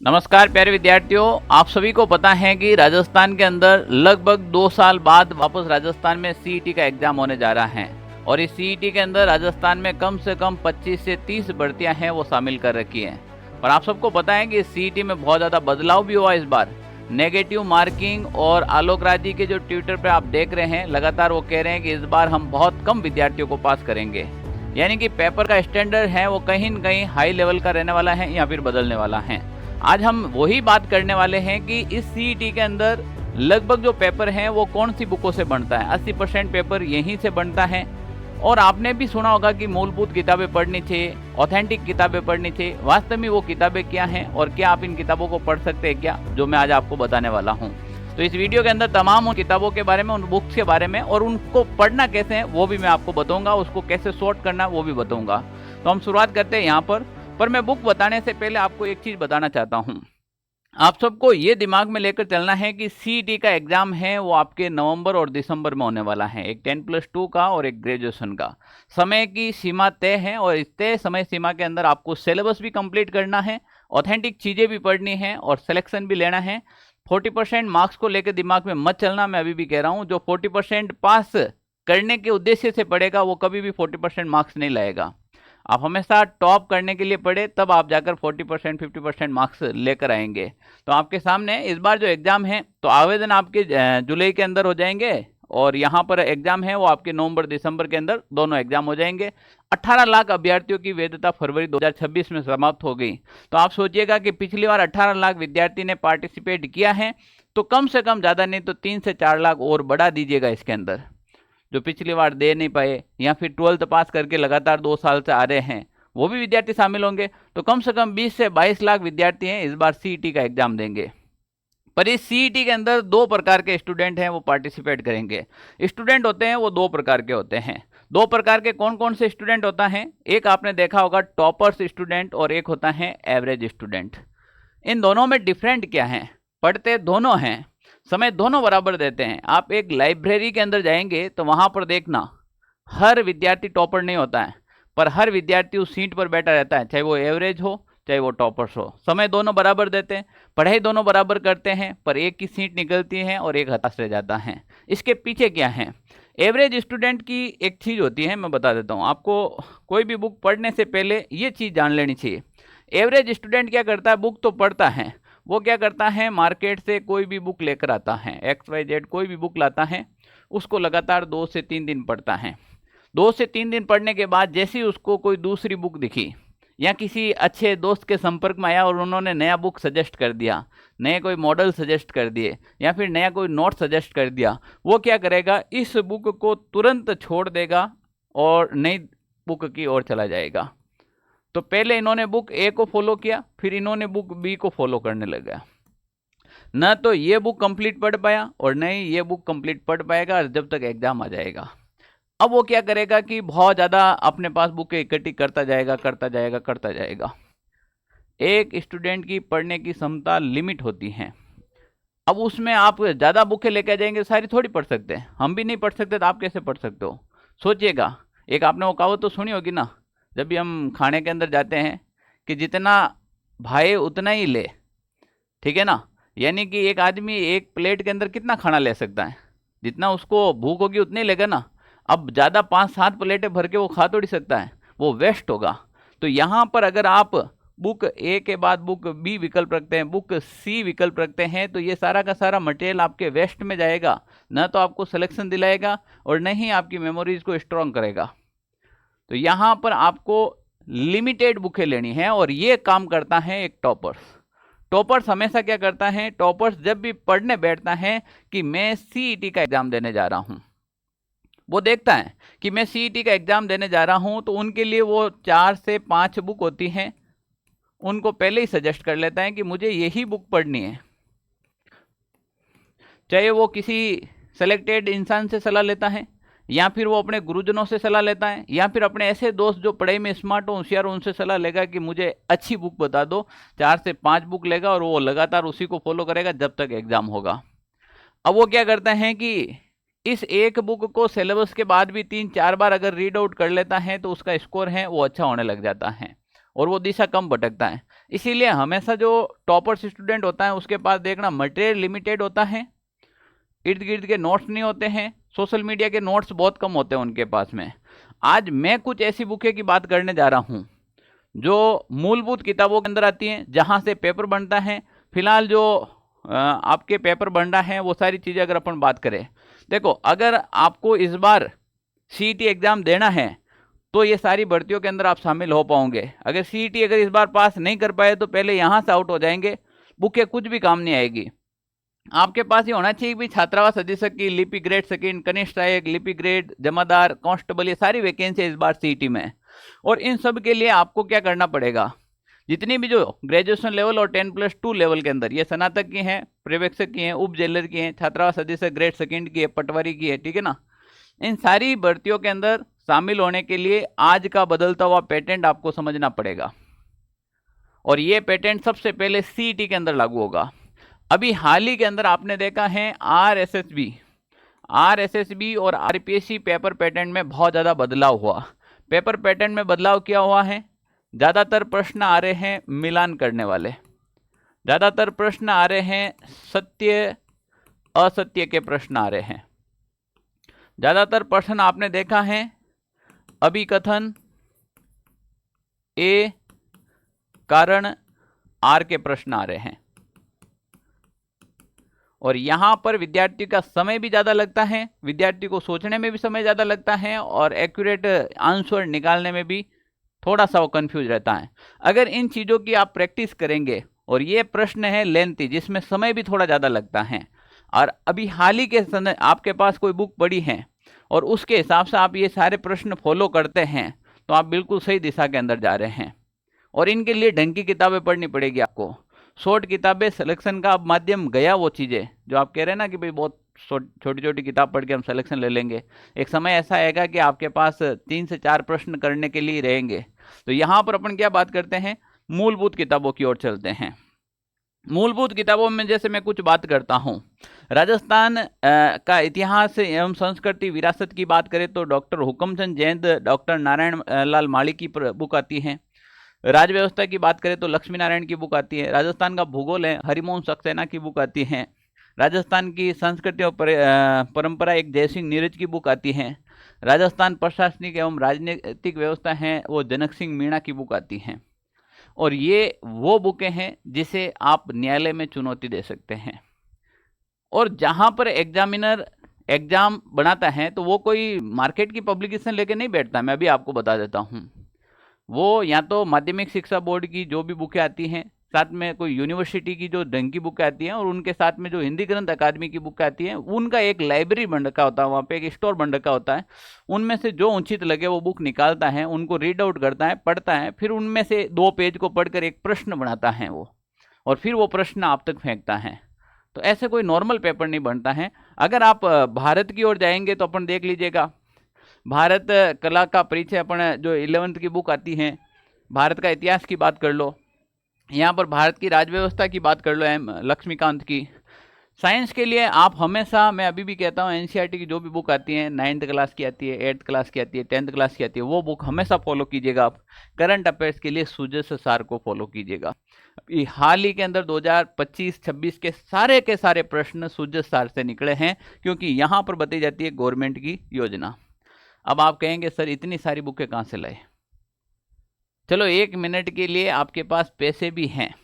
नमस्कार प्यारे विद्यार्थियों, आप सभी को पता है कि राजस्थान के अंदर लगभग 2 साल बाद वापस राजस्थान में सीईटी का एग्जाम होने जा रहा है। और इस सीईटी के अंदर राजस्थान में कम से कम 25 से 30 भर्तियां हैं वो शामिल कर रखी हैं। पर आप सबको पता है कि इस सीईटी में बहुत ज़्यादा बदलाव भी हुआ इस बार। नेगेटिव मार्किंग और आलोक राज जी के जो ट्विटर पर आप देख रहे हैं, लगातार वो कह रहे हैं कि इस बार हम बहुत कम विद्यार्थियों को पास करेंगे। यानी कि पेपर का स्टैंडर्ड है वो कहीं न कहीं हाई लेवल का रहने वाला है या फिर बदलने वाला है। आज हम वही बात करने वाले हैं कि इस सीईटी के अंदर लगभग जो पेपर हैं वो कौन सी बुकों से बनता है। 80% पेपर यहीं से बनता है। और आपने भी सुना होगा कि मूलभूत किताबें पढ़नी चाहिए, ऑथेंटिक किताबें पढ़नी चाहिए। वास्तव में वो किताबें क्या हैं और क्या आप इन किताबों को पढ़ सकते हैं क्या, जो मैं आज आपको बताने वाला हूँ। तो इस वीडियो के अंदर तमाम उन किताबों के बारे में, उन बुक्स के बारे में और उनको पढ़ना कैसे है वो भी मैं आपको बताऊंगा, उसको कैसे सॉर्ट करना वो भी बताऊंगा। तो हम शुरुआत करते हैं यहाँ पर मैं बुक बताने से पहले आपको एक चीज़ बताना चाहता हूँ। आप सबको ये दिमाग में लेकर चलना है कि सीईटी का एग्ज़ाम है वो आपके नवंबर और दिसंबर में होने वाला है। एक 10+2 का और एक ग्रेजुएशन का। समय की सीमा तय है और इस तय समय सीमा के अंदर आपको सिलेबस भी कंप्लीट करना है, ऑथेंटिक चीज़ें भी पढ़नी है और सिलेक्शन भी लेना है। 40% मार्क्स को लेकर दिमाग में मत चलना, मैं अभी भी कह रहा हूँ। जो 40% पास करने के उद्देश्य से पढ़ेगा वो कभी भी 40% मार्क्स नहीं लाएगा। आप हमेशा टॉप करने के लिए पढ़े, तब आप जाकर 40% 50% मार्क्स लेकर आएंगे। तो आपके सामने इस बार जो एग्ज़ाम है, तो आवेदन आपके जुलाई के अंदर हो जाएंगे और यहाँ पर एग्ज़ाम है वो आपके नवंबर दिसंबर के अंदर दोनों एग्ज़ाम हो जाएंगे। 18 लाख अभ्यर्थियों की वैधता फरवरी 2026 में समाप्त हो गई। तो आप सोचिएगा कि पिछली बार 18 लाख विद्यार्थी ने पार्टिसिपेट किया है, तो कम से कम, ज़्यादा नहीं तो 3 से 4 लाख और बढ़ा दीजिएगा इसके अंदर, जो पिछली बार दे नहीं पाए या फिर 12th पास करके लगातार 2 साल से आ रहे हैं, वो भी विद्यार्थी शामिल होंगे। तो कम से कम 20 से 22 लाख विद्यार्थी हैं इस बार सीईटी का एग्जाम देंगे। पर इस सीईटी के अंदर 2 प्रकार के स्टूडेंट हैं वो पार्टिसिपेट करेंगे। स्टूडेंट होते हैं वो 2 प्रकार के होते हैं। 2 प्रकार के कौन कौन से स्टूडेंट होता है? एक आपने देखा होगा टॉपर्स स्टूडेंट और एक होता है एवरेज स्टूडेंट। इन दोनों में डिफरेंट क्या है? पढ़ते दोनों हैं, समय दोनों बराबर देते हैं। आप एक लाइब्रेरी के अंदर जाएंगे तो वहां पर देखना, हर विद्यार्थी टॉपर नहीं होता है, पर हर विद्यार्थी उस सीट पर बैठा रहता है, चाहे वो एवरेज हो चाहे वो टॉपर्स हो। समय दोनों बराबर देते हैं, पढ़ाई दोनों बराबर करते हैं, पर एक की सीट निकलती है और एक हताश रह जाता है। इसके पीछे क्या है? एवरेज स्टूडेंट की एक चीज़ होती है, मैं बता देता हूँ आपको। कोई भी बुक पढ़ने से पहले ये चीज़ जान लेनी चाहिए। एवरेज स्टूडेंट क्या करता है? बुक तो पढ़ता है, वो क्या करता है, मार्केट से कोई भी बुक लेकर आता है, XYZ कोई भी बुक लाता है, उसको लगातार 2 से 3 दिन पढ़ता है। 2 से 3 दिन पढ़ने के बाद जैसे ही उसको कोई दूसरी बुक दिखी या किसी अच्छे दोस्त के संपर्क में आया और उन्होंने नया बुक सजेस्ट कर दिया, नए कोई मॉडल सजेस्ट कर दिए या फिर नया कोई नोट सजेस्ट कर दिया, वो क्या करेगा, इस बुक को तुरंत छोड़ देगा और नई बुक की ओर चला जाएगा। तो पहले इन्होंने बुक ए को फॉलो किया, फिर इन्होंने बुक बी को फॉलो करने लगा। न तो ये बुक कंप्लीट पढ़ पाया और न ही ये बुक कंप्लीट पढ़ पाएगा जब तक एग्जाम आ जाएगा। अब वो क्या करेगा कि बहुत ज़्यादा अपने पास बुकें इकट्ठी करता जाएगा करता जाएगा करता जाएगा। एक स्टूडेंट की पढ़ने की क्षमता लिमिट होती है। अब उसमें आप ज़्यादा बुकें लेके जाएंगे, सारी थोड़ी पढ़ सकते हैं, हम भी नहीं पढ़ सकते, तो आप कैसे पढ़ सकते हो? सोचिएगा। एक आपने वो कहावत तो सुनी होगी ना, जब भी हम खाने के अंदर जाते हैं, कि जितना भाई उतना ही ले, ठीक है ना। यानी कि एक आदमी एक प्लेट के अंदर कितना खाना ले सकता है, जितना उसको भूख होगी उतनी लेगा ना। अब ज़्यादा 5-7 प्लेटें भर के वो खा थोड़ी सकता है, वो वेस्ट होगा। तो यहाँ पर अगर आप बुक ए के बाद बुक बी विकल्प रखते हैं, बुक सी विकल्प रखते हैं, तो ये सारा का सारा मटेरियल आपके वेस्ट में जाएगा, न तो आपको सिलेक्शन दिलाएगा और न ही आपकी मेमोरीज को स्ट्रॉन्ग करेगा। तो यहाँ पर आपको लिमिटेड बुकें लेनी है और ये काम करता है एक टॉपर्स। टॉपर्स हमेशा क्या करता है? टॉपर्स जब भी पढ़ने बैठता है कि मैं सीईटी का एग्जाम देने जा रहा हूँ, वो देखता है कि मैं सीईटी का एग्जाम देने जा रहा हूँ, तो उनके लिए वो 4 से 5 बुक होती हैं, उनको पहले ही सजेस्ट कर लेता है कि मुझे यही बुक पढ़नी है। चाहे वो किसी सेलेक्टेड इंसान से सलाह लेता है या फिर वो अपने गुरुजनों से सलाह लेता है या फिर अपने ऐसे दोस्त जो पढ़ाई में स्मार्ट हो, होशियार हो, उनसे सलाह लेगा कि मुझे अच्छी बुक बता दो। 4 से 5 बुक लेगा और वो लगातार उसी को फॉलो करेगा जब तक एग्जाम होगा। अब वो क्या करते हैं कि इस एक बुक को सिलेबस के बाद भी 3-4 बार अगर रीड आउट कर लेता है तो उसका स्कोर है वो अच्छा होने लग जाता है और वो दिशा कम भटकता है। इसीलिए हमेशा जो टॉपर्स स्टूडेंट होता है उसके पास देखना मटेरियल लिमिटेड होता है, इर्द गिर्द के नोट्स नहीं होते हैं, सोशल मीडिया के नोट्स बहुत कम होते हैं उनके पास में। आज मैं कुछ ऐसी बुकें की बात करने जा रहा हूँ जो मूलभूत किताबों के अंदर आती हैं, जहाँ से पेपर बनता है। फिलहाल जो आपके पेपर बन रहा है वो सारी चीज़ें अगर अपन बात करें, देखो अगर आपको इस बार सीईटी एग्ज़ाम देना है तो ये सारी भर्तियों के अंदर आप शामिल हो पाओगे। अगर सीईटी अगर इस बार पास नहीं कर पाए तो पहले यहाँ से आउट हो जाएंगे, बुकें कुछ भी काम नहीं आएगी। आपके पास ये होना चाहिए भी छात्रावास अधीक्षक की, लिपि ग्रेड सेकंड, कनिष्ठ सहायक, लिपि ग्रेड, जमादार, कांस्टेबल, ये सारी वैकेंसी इस बार सीईटी में। और इन सब के लिए आपको क्या करना पड़ेगा, जितनी भी जो ग्रेजुएशन लेवल और 10+2 लेवल के अंदर, ये स्नातक की हैं, पर्यवेक्षक की हैं, उप जेलर की हैं, छात्रावास अधीक्षक ग्रेड सेकंड की है, पटवारी की है, ठीक है ना। इन सारी भर्तियों के अंदर शामिल होने के लिए आज का बदलता हुआ पैटर्न आपको समझना पड़ेगा, और ये पैटर्न सबसे पहले सीईटी के अंदर लागू होगा। अभी हाल ही के अंदर आपने देखा है आरएसएसबी और आरपीएससी पेपर पैटर्न में बहुत ज़्यादा बदलाव हुआ। पेपर पैटर्न में बदलाव क्या हुआ है, ज़्यादातर प्रश्न आ रहे हैं मिलान करने वाले, ज़्यादातर प्रश्न आ रहे हैं सत्य असत्य के प्रश्न आ रहे हैं, ज़्यादातर प्रश्न आपने देखा है अभिकथन ए कारण आर के प्रश्न आ रहे हैं। और यहाँ पर विद्यार्थी का समय भी ज़्यादा लगता है, विद्यार्थी को सोचने में भी समय ज़्यादा लगता है, और एक्यूरेट आंसर निकालने में भी थोड़ा सा वो कंफ्यूज रहता है। अगर इन चीज़ों की आप प्रैक्टिस करेंगे, और ये प्रश्न है लेंथी जिसमें समय भी थोड़ा ज़्यादा लगता है, और अभी हाल ही के समय आपके पास कोई बुक पड़ी है और उसके हिसाब से आप ये सारे प्रश्न फॉलो करते हैं, तो आप बिल्कुल सही दिशा के अंदर जा रहे हैं। और इनके लिए ढंग की किताबें पढ़नी पड़ेगी आपको, शॉर्ट किताबें, सिलेक्शन का अब माध्यम गया, वो चीज़ें जो आप कह रहे हैं ना कि भाई बहुत छोटी छोटी किताब पढ़ के हम सिलेक्शन ले लेंगे, एक समय ऐसा आएगा कि आपके पास 3 से 4 प्रश्न करने के लिए रहेंगे। तो यहाँ पर अपन क्या बात करते हैं, मूलभूत किताबों की ओर चलते हैं। मूलभूत किताबों में जैसे मैं कुछ बात करता हूँ, राजस्थान का इतिहास एवं संस्कृति विरासत की बात करें तो डॉक्टर हुकमचंद जैन, डॉक्टर नारायण लाल माली की बुक आती है। राज व्यवस्था की बात करें तो लक्ष्मी नारायण की बुक आती है। राजस्थान का भूगोल है, हरिमोहन सक्सेना की बुक आती है। राजस्थान की संस्कृति और परंपरा एक जयसिंह नीरज की बुक आती है। राजस्थान प्रशासनिक एवं राजनीतिक व्यवस्था है, वो जनक सिंह मीणा की बुक आती हैं। और ये वो बुकें हैं जिसे आप न्यायालय में चुनौती दे सकते हैं। और जहाँ पर एग्जामिनर एग्जाम बनाता है तो वो कोई मार्केट की पब्लिकेशन लेके नहीं बैठता, मैं अभी आपको बता देता हूँ। वो या तो माध्यमिक शिक्षा बोर्ड की जो भी बुकें आती हैं, साथ में कोई यूनिवर्सिटी की जो ढंग की बुकें आती हैं, और उनके साथ में जो हिंदी ग्रंथ अकादमी की बुकें आती हैं, उनका एक लाइब्रेरी बन रखा होता है, वहाँ पे एक स्टोर बन रखा होता है। उनमें से जो उचित लगे वो बुक निकालता है, उनको रीड आउट करता है, पढ़ता है, फिर उनमें से 2 पेज को पढ़कर एक प्रश्न बनाता है वो, और फिर वो प्रश्न आप तक फेंकता है। तो ऐसे कोई नॉर्मल पेपर नहीं बनता है। अगर आप भारत की ओर जाएंगे तो अपन देख लीजिएगा, भारत कला का परिचय, अपन जो 11th की बुक आती है, भारत का इतिहास की बात कर लो, यहाँ पर भारत की राजव्यवस्था की बात कर लो, लक्ष्मीकांत की। साइंस के लिए आप हमेशा, मैं अभी भी कहता हूँ, एनसीईआरटी की जो भी बुक आती है, 9th क्लास की आती है, 8th क्लास की आती है, 10th क्लास की आती है, वो बुक हमेशा फॉलो कीजिएगा। आप करंट अफेयर्स के लिए सुजस सार को फॉलो कीजिएगा। हाल ही के अंदर 2025-26 के सारे प्रश्न सुजस सार से निकले हैं, क्योंकि यहाँ पर बताई जाती है गवर्नमेंट की योजना। अब आप कहेंगे सर इतनी सारी बुकें कहाँ से लाए? चलो 1 मिनट के लिए आपके पास पैसे भी हैं,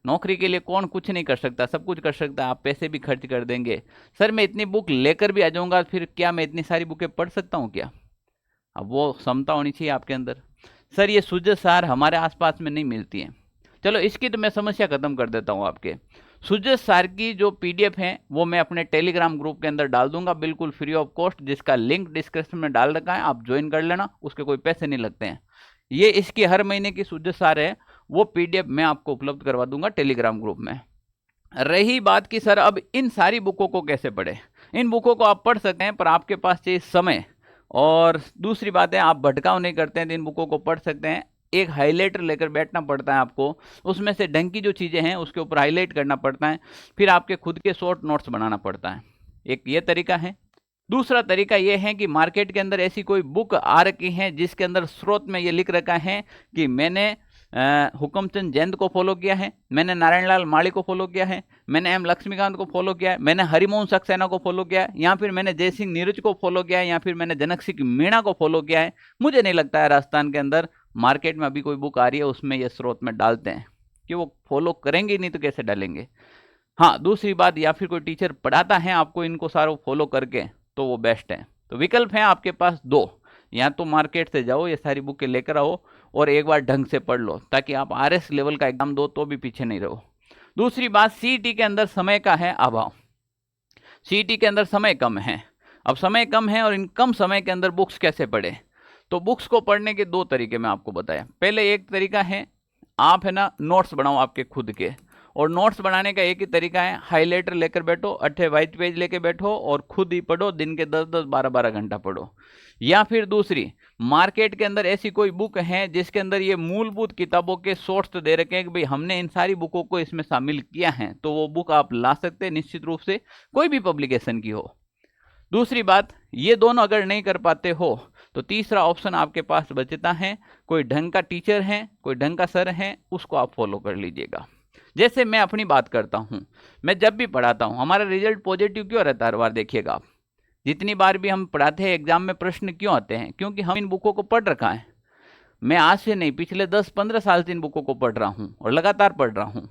नौकरी के लिए कौन कुछ नहीं कर सकता, सब कुछ कर सकता है, आप पैसे भी खर्च कर देंगे। सर मैं इतनी बुक लेकर भी आ जाऊंगा, फिर क्या मैं इतनी सारी बुकें पढ़ सकता हूँ क्या? अब वो क्षमता होनी चाहिए आपके अंदर। सर ये सुजस सार हमारे आसपास में नहीं मिलती है। चलो इसकी तो मैं समस्या खत्म कर देता हूँ आपके। सुजस सार की जो PDF है वो मैं अपने टेलीग्राम ग्रुप के अंदर डाल दूंगा, बिल्कुल फ्री ऑफ कॉस्ट, जिसका लिंक डिस्क्रिप्शन में डाल रखा है, आप ज्वाइन कर लेना, उसके कोई पैसे नहीं लगते हैं। ये इसकी हर महीने की सुजस सार है, वो PDF मैं आपको उपलब्ध करवा दूंगा टेलीग्राम ग्रुप में। रही बात की सर अब इन सारी बुकों को कैसे पढ़े, इन बुकों को आप पढ़ सकते हैं, पर आपके पास चाहिए समय, और दूसरी बात है आप भटकाव नहीं करते हैं तो इन बुकों को पढ़ सकते हैं। एक हाइलाइटर लेकर बैठना पड़ता है आपको, उसमें से ढंग की जो चीज़ें हैं उसके ऊपर हाईलाइट करना पड़ता है, फिर आपके खुद के शॉर्ट नोट्स बनाना पड़ता है। एक ये तरीका है। दूसरा तरीका ये है कि मार्केट के अंदर ऐसी कोई बुक आ रखी है जिसके अंदर स्रोत में ये लिख रखा है कि मैंने हुकमचंद जैन को फॉलो किया है, मैंने नारायण लाल माली को फॉलो किया है, मैंने एम लक्ष्मीकांत को फॉलो किया है, मैंने हरिमोहन सक्सेना को फॉलो किया है, या फिर मैंने जय सिंह नीरज को फॉलो किया है, या फिर मैंने जनक सिंह मीणा को फॉलो किया है। मुझे नहीं लगता है राजस्थान के अंदर मार्केट में अभी कोई बुक आ रही है उसमें ये स्रोत में डालते हैं, कि वो फॉलो करेंगे नहीं तो कैसे डालेंगे। हाँ, दूसरी बात, या फिर कोई टीचर पढ़ाता है आपको इनको सारों फॉलो करके, तो वो बेस्ट है। तो विकल्प हैं आपके पास दो, या तो मार्केट से जाओ ये सारी बुकें लेकर आओ और एक बार ढंग से पढ़ लो, ताकि आप आरएस लेवल का एग्जाम दो तो भी पीछे नहीं रहो। दूसरी बात, सीईटी के अंदर समय का है अभाव, सीईटी के अंदर समय कम है। अब समय कम है और इन कम समय के अंदर बुक्स कैसे पढ़े, तो बुक्स को पढ़ने के दो तरीके मैं आपको बताया। पहले एक तरीका है, आप है ना नोट्स बनाओ आपके खुद के, और नोट्स बनाने का एक ही तरीका है, हाइलाइटर लेकर बैठो, 8 वाइट पेज लेकर बैठो और खुद ही पढ़ो, दिन के 10-10 12-12 घंटा पढ़ो। या फिर दूसरी, मार्केट के अंदर ऐसी कोई बुक है जिसके अंदर ये मूलभूत किताबों के सोर्स तो दे रखे हैं कि भाई हमने इन सारी बुकों को इसमें शामिल किया है, तो वो बुक आप ला सकते हैं निश्चित रूप से, कोई भी पब्लिकेशन की हो। दूसरी बात, ये दोनों अगर नहीं कर पाते हो तो तीसरा ऑप्शन आपके पास बचता है, कोई ढंग का टीचर है, कोई ढंग का सर है, उसको आप फॉलो कर लीजिएगा। जैसे मैं अपनी बात करता हूँ, मैं जब भी पढ़ाता हूँ हमारा रिजल्ट पॉजिटिव क्यों रहता है हर बार, देखिएगा आप, जितनी बार भी हम पढ़ाते हैं एग्जाम में प्रश्न क्यों आते हैं, क्योंकि हम इन बुकों को पढ़ रखा है। मैं आज से नहीं, पिछले 10-15 साल से इन बुकों को पढ़ रहा हूँ और लगातार पढ़ रहा हूँ।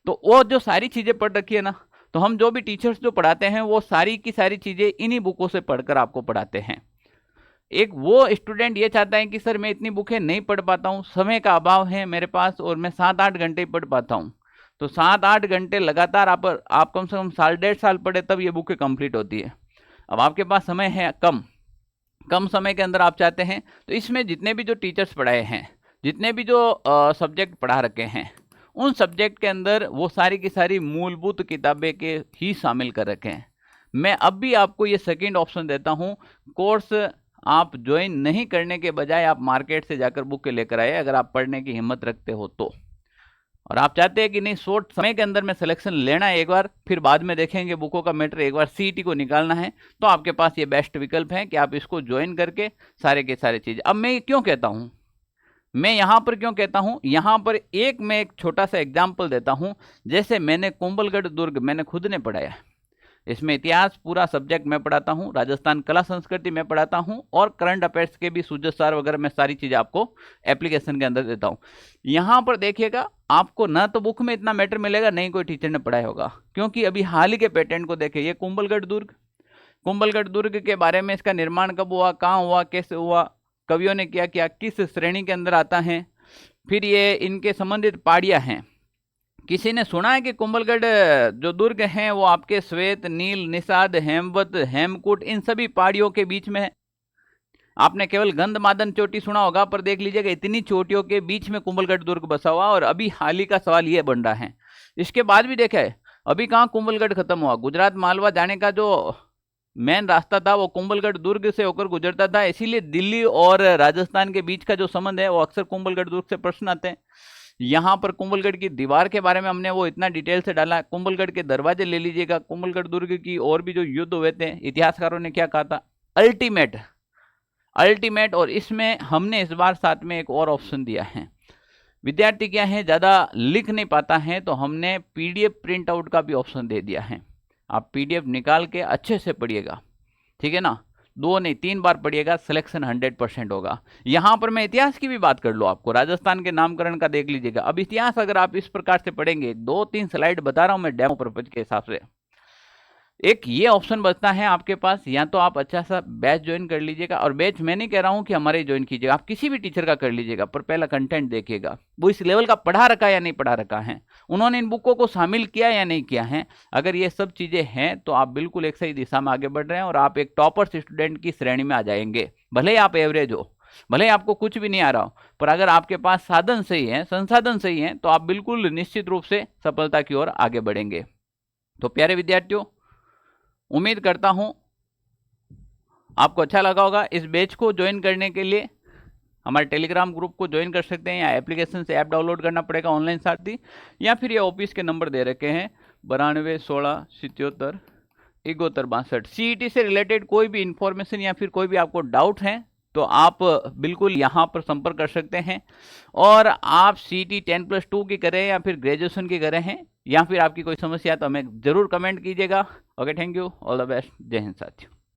तो वो जो सारी चीज़ें पढ़ रखी है ना, तो हम जो भी टीचर्स जो पढ़ाते हैं वो सारी की सारी चीज़ें इन्हीं बुकों से पढ़कर आपको पढ़ाते हैं। एक वो स्टूडेंट ये चाहता है कि सर मैं इतनी बुकें नहीं पढ़ पाता हूँ, समय का अभाव है मेरे पास और मैं 7-8 घंटे पढ़ पाता हूँ, तो 7-8 घंटे लगातार आप कम से कम 1.5 साल पढ़े तब ये बुकें कंप्लीट होती है। अब आपके पास समय है कम समय के अंदर आप चाहते हैं, तो इसमें जितने भी जो टीचर्स पढ़ाए हैं, जितने भी जो सब्जेक्ट पढ़ा रखे हैं, उन सब्जेक्ट के अंदर वो सारी की सारी मूलभूत किताबें के ही शामिल कर रखे हैं। मैं अब भी आपको ये सेकंड ऑप्शन देता हूँ, कोर्स आप ज्वाइन नहीं करने के बजाय आप मार्केट से जाकर बुक लेकर आए, अगर आप पढ़ने की हिम्मत रखते हो तो। और आप चाहते हैं कि नहीं शॉर्ट समय के अंदर में सिलेक्शन लेना है एक बार, फिर बाद में देखेंगे बुकों का मैटर, एक बार सीईटी को निकालना है, तो आपके पास ये बेस्ट विकल्प है कि आप इसको ज्वाइन करके सारे के सारे चीज़। अब मैं क्यों कहता हूँ, मैं यहाँ पर क्यों कहता हूँ, यहाँ पर मैं एक छोटा सा एग्जाम्पल देता हूँ। जैसे मैंने कुंभलगढ़ दुर्ग मैंने खुद ने पढ़ाया, इसमें इतिहास पूरा सब्जेक्ट मैं पढ़ाता हूँ, राजस्थान कला संस्कृति मैं पढ़ाता हूँ, और करंट अफेयर्स के भी सूजत सार वगैरह मैं सारी चीज़ें आपको एप्लीकेशन के अंदर देता हूँ। यहाँ पर देखिएगा, आपको ना तो बुक में इतना मैटर मिलेगा, नहीं कोई टीचर ने पढ़ाया होगा, क्योंकि अभी हाल ही के पेटेंट को देखे, ये कुंभलगढ़ दुर्ग के बारे में, इसका निर्माण कब हुआ, कहाँ हुआ, कैसे हुआ, कवियों ने क्या किया, किस श्रेणी के अंदर आता है, फिर ये इनके संबंधित पहाड़ियाँ हैं। किसी ने सुना है कि कुंभलगढ़ जो दुर्ग हैं वो आपके श्वेत, नील, निषाद, हेमवत, हेमकूट इन सभी पहाड़ियों के बीच में है। आपने केवल गंधमादन चोटी सुना होगा, पर देख लीजिएगा इतनी चोटियों के बीच में कुंभलगढ़ दुर्ग बसा हुआ। और अभी हाल ही का सवाल ये बन रहा है, इसके बाद भी देखा है अभी कहाँ कुंभलगढ़ खत्म हुआ, गुजरात मालवा जाने का जो मेन रास्ता था वो कुंभलगढ़ दुर्ग से होकर गुजरता था, इसीलिए दिल्ली और राजस्थान के बीच का जो संबंध है वो अक्सर कुंभलगढ़ दुर्ग से प्रश्न आते हैं। यहाँ पर कुंभलगढ़ की दीवार के बारे में हमने वो इतना डिटेल से डाला, कुंभलगढ़ के दरवाजे ले लीजिएगा, कुंभलगढ़ दुर्ग की और भी जो युद्ध हुए थे, इतिहासकारों ने क्या कहा था, अल्टीमेट। और इसमें हमने इस बार साथ में एक और ऑप्शन दिया है, विद्यार्थी क्या है ज़्यादा लिख नहीं पाता है, तो हमने PDF प्रिंट आउट का भी ऑप्शन दे दिया है। आप PDF निकाल के अच्छे से पढ़िएगा, ठीक है ना, 2 नहीं 3 बार पढ़िएगा, सिलेक्शन 100% होगा। यहाँ पर मैं इतिहास की भी बात कर लूँ, आपको राजस्थान के नामकरण का देख लीजिएगा। अब इतिहास अगर आप इस प्रकार से पढ़ेंगे, 2-3 स्लाइड बता रहा हूँ मैं डेमो पर्पज के हिसाब से, एक ये ऑप्शन बचता है आपके पास, या तो आप अच्छा सा बैच ज्वाइन कर लीजिएगा। और बैच मैं नहीं कह रहा हूँ कि हमारे ज्वाइन कीजिएगा, आप किसी भी टीचर का कर लीजिएगा, पर पहला कंटेंट देखिएगा वो इस लेवल का पढ़ा रखा है या नहीं पढ़ा रखा है, उन्होंने इन बुकों को शामिल किया या नहीं किया है। अगर ये सब चीज़ें हैं तो आप बिल्कुल एक सही दिशा में आगे बढ़ रहे हैं और आप एक टॉपर्स स्टूडेंट की श्रेणी में आ जाएंगे। भले ही आप एवरेज हो, भले ही आपको कुछ भी नहीं आ रहा हो, पर अगर आपके पास साधन सही है, संसाधन सही है, तो आप बिल्कुल निश्चित रूप से सफलता की ओर आगे बढ़ेंगे। तो प्यारे विद्यार्थियों, उम्मीद करता हूं आपको अच्छा लगा होगा। इस बैच को ज्वाइन करने के लिए हमारे टेलीग्राम ग्रुप को ज्वाइन कर सकते हैं, या एप्लीकेशन से ऐप डाउनलोड करना पड़ेगा ऑनलाइन साथी, या फिर ये ऑफिस के नंबर दे रखे हैं 92 16 77 71 62। सीईटी से रिलेटेड कोई भी इंफॉर्मेशन या फिर कोई भी आपको डाउट है तो आप बिल्कुल यहाँ पर संपर्क कर सकते हैं। और आप CET 10+2 की करें या फिर ग्रेजुएशन की करें हैं, या फिर आपकी कोई समस्या है तो हमें ज़रूर कमेंट कीजिएगा। Okay, thank you, all the best, जय हिंद साथियों।